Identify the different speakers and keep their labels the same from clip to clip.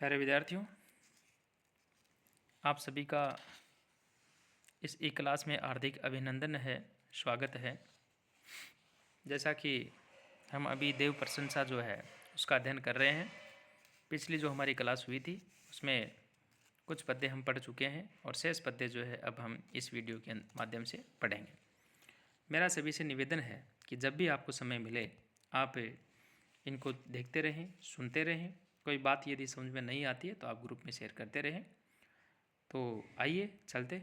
Speaker 1: प्यारे विद्यार्थियों, आप सभी का इस ई क्लास में हार्दिक अभिनंदन है, स्वागत है। जैसा कि हम अभी देव प्रशंसा जो है उसका अध्ययन कर रहे हैं। पिछली जो हमारी क्लास हुई थी उसमें कुछ पद्य हम पढ़ चुके हैं और शेष पद्य जो है अब हम इस वीडियो के माध्यम से पढ़ेंगे। मेरा सभी से निवेदन है कि जब भी आपको समय मिले आप इनको देखते रहें, सुनते रहें। कोई बात यदि समझ में नहीं आती है तो आप ग्रुप में शेयर करते रहें। तो आइए चलते।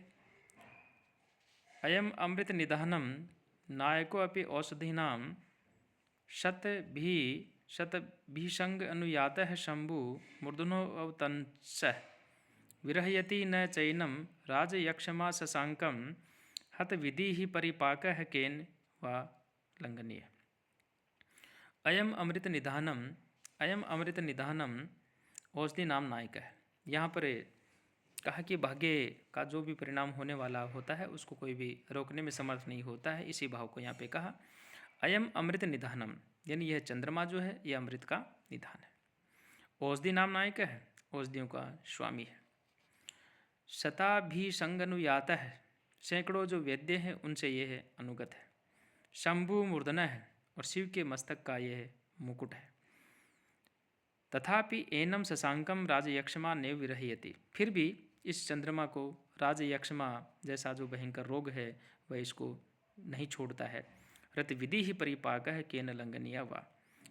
Speaker 1: अयम अमृत निधानम नायको अपि औषधीनां शतभिषंग अनुयातः शंभु मूर्धनो अवतंसः विरहयति न चैनम राजयक्षमा शशांकम हत विधि ही परिपाकः केन वा लंघनीय। अयम अमृत निधानम औषधि नाम नायक है। यहाँ पर कहा कि भाग्य का जो भी परिणाम होने वाला होता है उसको कोई भी रोकने में समर्थ नहीं होता है। इसी भाव को यहाँ पे कहा अयम अमृत निधानम, यानी यह चंद्रमा जो है यह अमृत का निधान है। औषधि नाम नायक है, औषधियों का स्वामी है। शताभिसंगनुयात है, सैकड़ों जो वैद्य हैं उनसे यह है अनुगत है। शंभु मूर्धन है, और शिव के मस्तक का यह मुकुट है। तथापि एनम शशांकम राजयक्षमा ने विरहयति, फिर भी इस चंद्रमा को राजयक्षमा जैसा जो भयंकर रोग है वह इसको नहीं छोड़ता है। रत विधि ही परिपाक है केन लंघनीय वा,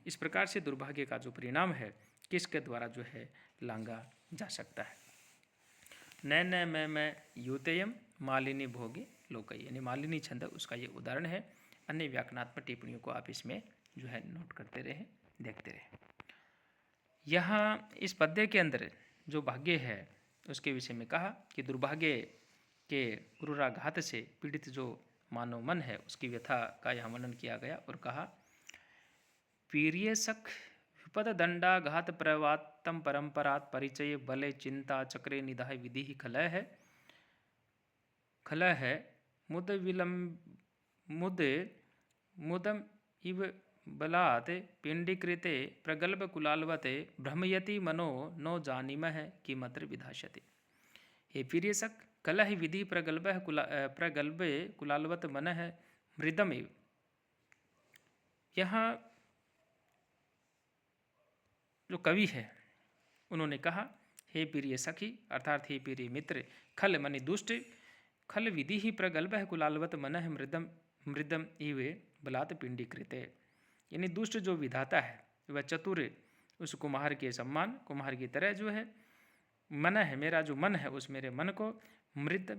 Speaker 1: इस प्रकार से दुर्भाग्य का जो परिणाम है किसके द्वारा जो है लांघा जा सकता है। न मैं यूतेयम मालिनी भोगे लोकय, यानी मालिनी छंद उसका ये उदाहरण है। अन्य व्याकरणात्मक टिप्पणियों को आप इसमें जो है नोट करते रहें, देखते रहें। यहाँ इस पद्य के अंदर जो भाग्य है उसके विषय में कहा कि दुर्भाग्य के क्रूराघात से पीड़ित जो मानव मन है उसकी व्यथा का यहाँ वर्णन किया गया और कहा पीर्यसख विपद दंडाघात प्रवातम परंपरात परिचय बले चिंता चक्रे निधाय विधि ही खलय है मुदम इव बलात् पिंडीकृते प्रगल्भ कुलालवते भ्रमयति मनो नो जानीमः किमत्र विधास्यते। हे पीर्यसक, कलह विधि प्रगल्भे कुलालवत मनः मृदमेव। यहाँ जो कवि है उन्होंने कहा हे प्रिय सखी अर्थात हे प्रिय मित्र, खल मनि दुष्ट, खल विधि ही प्रगल्भ है कुलालवत मन मृदम इव बलात् पिंडीकृते, यानी दुष्ट जो विधाता है वह चतुर उस कुम्हार के सम्मान कुम्हार की तरह जो है मन है, मेरा जो मन है उस मेरे मन को मृद का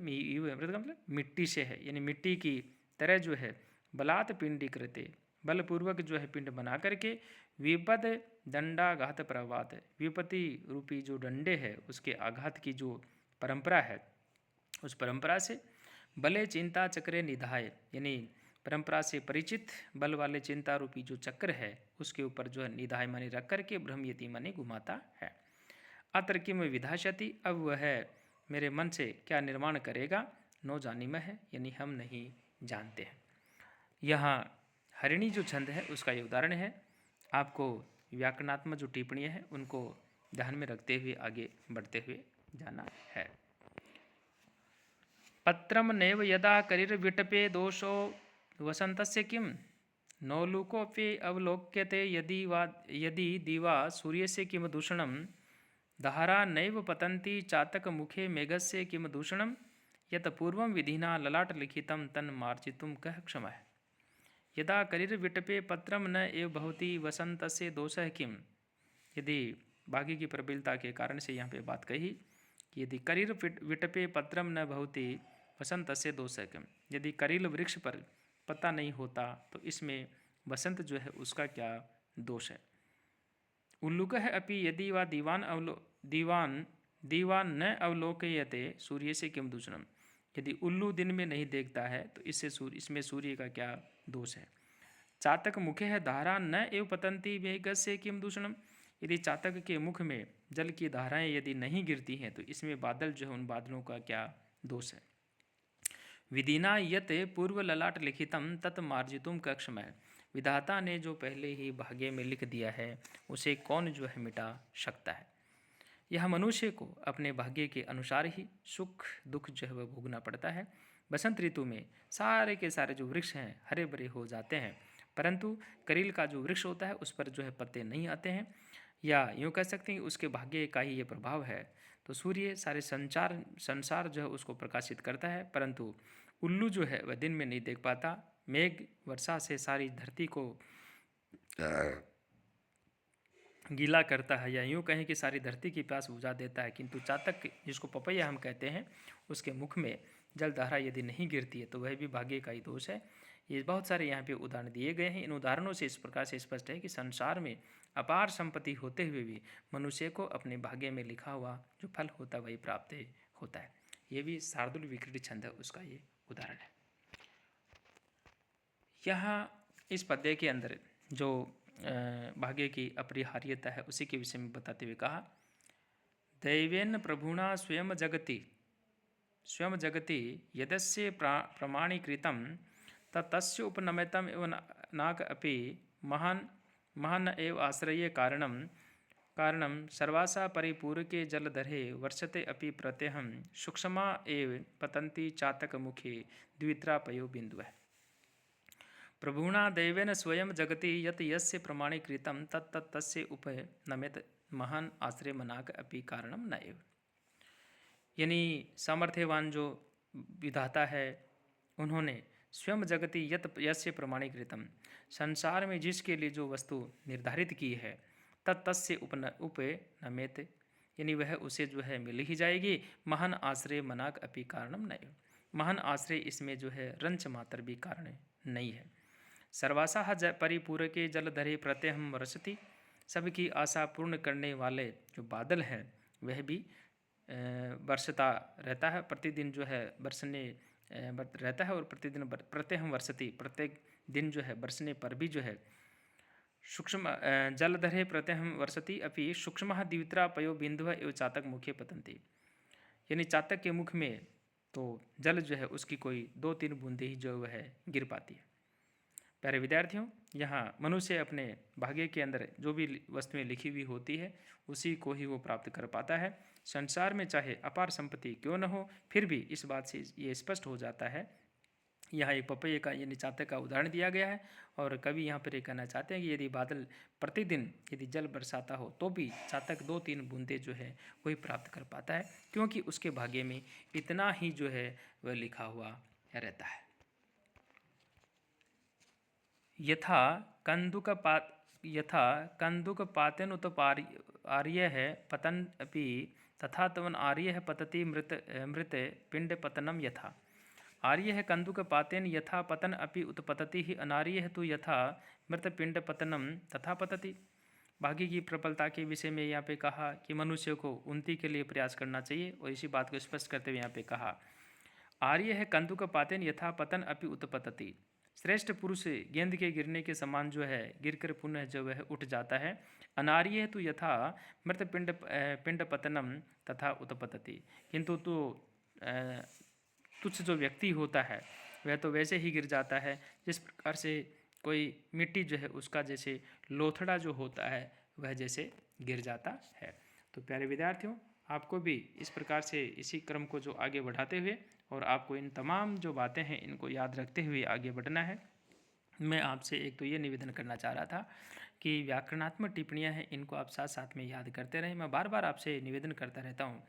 Speaker 1: मतलब मिट्टी से है, यानी मिट्टी की तरह जो है बलात् पिंडीकृते, बलपूर्वक जो है पिंड बना करके विपद दंडाघात प्रवात, विपत्ति रूपी जो डंडे है उसके आघात की जो परंपरा है उस परंपरा से बले चिंता चक्रे निधाय, यानी परंपरा से परिचित बल वाले चिंता रूपी जो चक्र है उसके ऊपर जो है निधाय मानी रख करके भ्रमयति मानी घुमाता है। अत्र किम विधास्यति, अब वह मेरे मन से क्या निर्माण करेगा, नो जानीमः है, यानी हम नहीं जानते हैं। यहाँ हरिणी जो छंद है उसका ये उदाहरण है। आपको व्याकरणात्मक जो टिप्पणियाँ हैं उनको ध्यान में रखते हुए आगे बढ़ते हुए जाना है। पत्रम नैव यदा करिर्विटपे दोषो वसंतस्य किम नौलुकोऽपि अवलोक्यते यदि दिवा सूर्यस्य किम दूषणं धारा नैव पतन्ति चातक मुखे मेघस्य किम दूषणं यत् पूर्वं विधिना ललाट लिखितं तन्मार्जितुं कः क्षमः। यदा करिर्विटपे पत्रम न एव भवति वसंतस्य दोषः किम, यदि बाकी की प्रबलता के कारण से यहाँ पे बात कही कि यदि करिर विटपे पत्रम न भवति वसंतस्य दोषः किम, यदि करील वृक्ष पर पत्ता नहीं होता तो इसमें वसंत जो है उसका क्या दोष है। उल्लुकः अपि यदि वा दीवान न अवलोकयते सूर्य से किम दूषणम, यदि उल्लू दिन में नहीं देखता है तो इसमें सूर्य का क्या दोष है। चातक मुखे है धारा न एव पतंती मेघस्य किम दूषणम, यदि चातक के मुख में जल की धाराएं यदि नहीं गिरती हैं तो इसमें बादल जो है उन बादलों का क्या दोष है। विधिना यत पूर्व ललाट लिखितम तत् मार्जितुम कक्षमः, विधाता ने जो पहले ही भाग्य में लिख दिया है उसे कौन जो है मिटा सकता है। यह मनुष्य को अपने भाग्य के अनुसार ही सुख दुख जो है वह भोगना पड़ता है। बसंत ऋतु में सारे के सारे जो वृक्ष हैं हरे भरे हो जाते हैं, परंतु करील का जो वृक्ष होता है उस पर जो है पत्ते नहीं आते हैं, या यूँ कह सकते हैं कि उसके भाग्य का ही ये प्रभाव है। तो सूर्य सारे संसार जो है उसको प्रकाशित करता है, परंतु उल्लू जो है वह दिन में नहीं देख पाता। मेघ वर्षा से सारी धरती को गीला करता है, या यूँ कहें कि सारी धरती की प्यास बुझा देता है, किंतु चातक जिसको पपैया हम कहते हैं उसके मुख में जलधारा यदि नहीं गिरती है तो वह भी भाग्य का ही दोष है। ये बहुत सारे यहाँ पे उदाहरण दिए गए हैं। इन उदाहरणों से इस प्रकार से स्पष्ट है कि संसार में अपार संपत्ति होते हुए भी मनुष्य को अपने भाग्य में लिखा हुआ जो फल होता है वही प्राप्त होता है। ये भी शार्दुल विकृति छंद है, उसका ये उदाहरण है। यहाँ इस पद्य के अंदर जो भाग्य की अपरिहार्यता है उसी के विषय में बताते हुए कहा, दैवेन प्रभुणा स्वयं जगति यदस्य प्रमाणीकृतं तस्य उपनमितम् एव नाक अपि महान एव आश्रये कारणं सर्वासा परिपूरके जलधरे वर्षते अपि प्रत्यहं सूक्ष्मा एव पतन्ति चातकमुखे द्वित्रापयो बिन्दवः। प्रभुणा दैवेन स्वयं जगति यत् यस्य प्रमाणीकृतं तस्य उपनमेत महान आश्रय मनाक अपि कारणम न एव। यानी सामर्थ्यवान जो विधाता है उन्होंने स्वयं जगति यस्य प्रमाणीकृतम, संसार में जिसके लिए जो वस्तु निर्धारित की है, तस्य उपनमेत, यानी वह उसे जो है मिल ही जाएगी। महान आश्रय मनाक अपि कारणम न एव, महान आश्रय इसमें जो है रंच मात्र भी कारण नहीं है। सर्वासाह परिपूरके जलधरे प्रत्यहम वर्षति, सबकी आशा पूर्ण करने वाले जो बादल हैं वह भी वर्षता रहता है, प्रतिदिन जो है बरसने रहता है, और प्रतिदिन प्रत्यहम वर्षति, प्रत्येक दिन जो है बरसने पर भी जो है सूक्ष्म जलधरे प्रत्यहम वर्षति अपि सूक्ष्म द्वित्रापयो बिंदु एवं चातक मुखे पतंती, यानी चातक के मुख में तो जल जो है उसकी कोई 2-3 बूंदे ही जो है गिर पाती है। प्यारे विद्यार्थियों, यहाँ मनुष्य अपने भाग्य के अंदर जो भी वस्तुएं लिखी हुई होती है उसी को ही वो प्राप्त कर पाता है। संसार में चाहे अपार संपत्ति क्यों न हो, फिर भी इस बात से ये स्पष्ट हो जाता है। यहाँ एक पपैये का यानी चातक का उदाहरण दिया गया है, और कवि यहाँ पर ये कहना चाहते हैं कि यदि बादल प्रतिदिन यदि जल बरसाता हो तो भी चातक 2-3 बूंदे जो है वही प्राप्त कर पाता है, क्योंकि उसके भाग्य में इतना ही जो है वह लिखा हुआ रहता है। यथा कंदुकपातेन उत आर्य है पतन अपि तथा तवन आर्य है पतति मृत पिंड पतनम यथा। आर्य है कंदुकपातेन यथा पतन अपि उत्पतति ही, अनार्य है तो यथा मृत पिंड पतनम तथा पतति। भाग्य की प्रबलता के विषय में यहाँ पे कहा कि मनुष्य को उन्नति के लिए प्रयास करना चाहिए, और इसी बात को स्पष्ट करते हुए यहाँ पे कहा, आर्य है कंदुकपातेन यथा पतन अपि उत्पतति, श्रेष्ठ पुरुष गेंद के गिरने के समान जो है गिरकर पुनः जो है उठ जाता है। अनार्य तो यथा मृत पिंड पतनम तथा उत्पतति, किंतु तो तुच्छ जो व्यक्ति होता है वह तो वैसे ही गिर जाता है जिस प्रकार से कोई मिट्टी जो है उसका जैसे लोथड़ा जो होता है वह जैसे गिर जाता है। तो प्यारे विद्यार्थियों, आपको भी इस प्रकार से इसी क्रम को जो आगे बढ़ाते हुए और आपको इन तमाम जो बातें हैं इनको याद रखते हुए आगे बढ़ना है। मैं आपसे एक तो ये निवेदन करना चाह रहा था कि व्याकरणात्मक टिप्पणियाँ हैं इनको आप साथ साथ में याद करते रहें। मैं बार बार आपसे निवेदन करता रहता हूँ।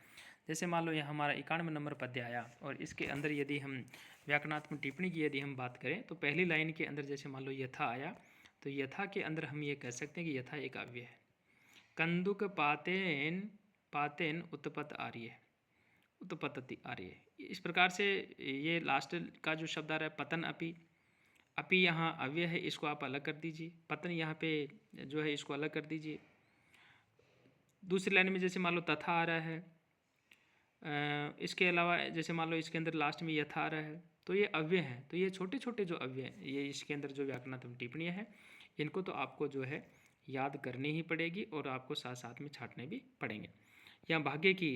Speaker 1: जैसे मान लो यहाँ हमारा 91 नंबर पद्य आया, और इसके अंदर यदि हम व्याकरणात्मक टिप्पणी की यदि हम बात करें तो पहली लाइन के अंदर जैसे मान लो यथा आया, तो यथा के अंदर हम ये कह सकते हैं कि यथा एक अव्यय है। कंदुक पातेन उत्पत आर्य, उत्पत्ति आर्य, इस प्रकार से ये लास्ट का जो शब्द आ रहा है पतन अपि यहाँ अव्यय है, इसको आप अलग कर दीजिए। पतन यहाँ पे जो है इसको अलग कर दीजिए। दूसरी लाइन में जैसे मान लो तथा आ रहा है, इसके अलावा जैसे मान लो इसके अंदर लास्ट में यथा आ रहा है, तो ये अव्यय है। तो ये छोटे छोटे जो अव्यय ये इसके अंदर जो व्याकरणात्मक टिप्पणियाँ हैं इनको तो आपको जो है याद करनी ही पड़ेगी, और आपको साथ साथ में छांटने भी पड़ेंगे। यहाँ भाग्य की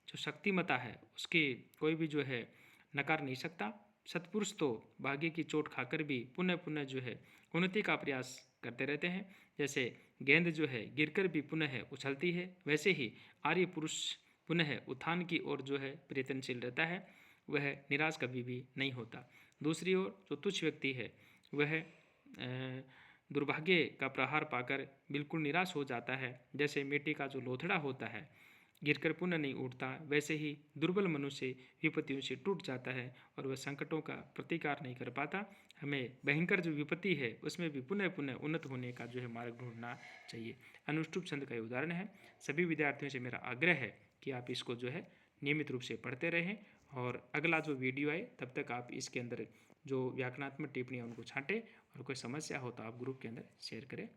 Speaker 1: जो शक्तिमता है उसकी कोई भी जो है नकार नहीं सकता। सत्पुरुष तो भाग्य की चोट खाकर भी पुनः पुनः जो है उन्नति का प्रयास करते रहते हैं। जैसे गेंद जो है गिरकर भी पुनः उछलती है, वैसे ही आर्य पुरुष पुनः उत्थान की ओर जो है प्रयत्नशील रहता है, वह निराश कभी भी नहीं होता। दूसरी ओर जो तुच्छ व्यक्ति है वह दुर्भाग्य का प्रहार पाकर बिल्कुल निराश हो जाता है। जैसे मिट्टी का जो लोथड़ा होता है गिरकर पुनः नहीं उठता, वैसे ही दुर्बल मनुष्य विपत्तियों से टूट जाता है और वह संकटों का प्रतिकार नहीं कर पाता। हमें भयंकर जो विपत्ति है उसमें भी पुनः पुनः उन्नत होने का जो है मार्ग ढूंढना चाहिए। अनुष्टुप छंद का उदाहरण है। सभी विद्यार्थियों से मेरा आग्रह है कि आप इसको जो है नियमित रूप से पढ़ते रहें और अगला जो वीडियो आए तब तक आप इसके अंदर जो व्याकरणात्मक टिप्पणियाँ उनको छांटें और कोई समस्या हो तो आप ग्रुप के अंदर शेयर करें।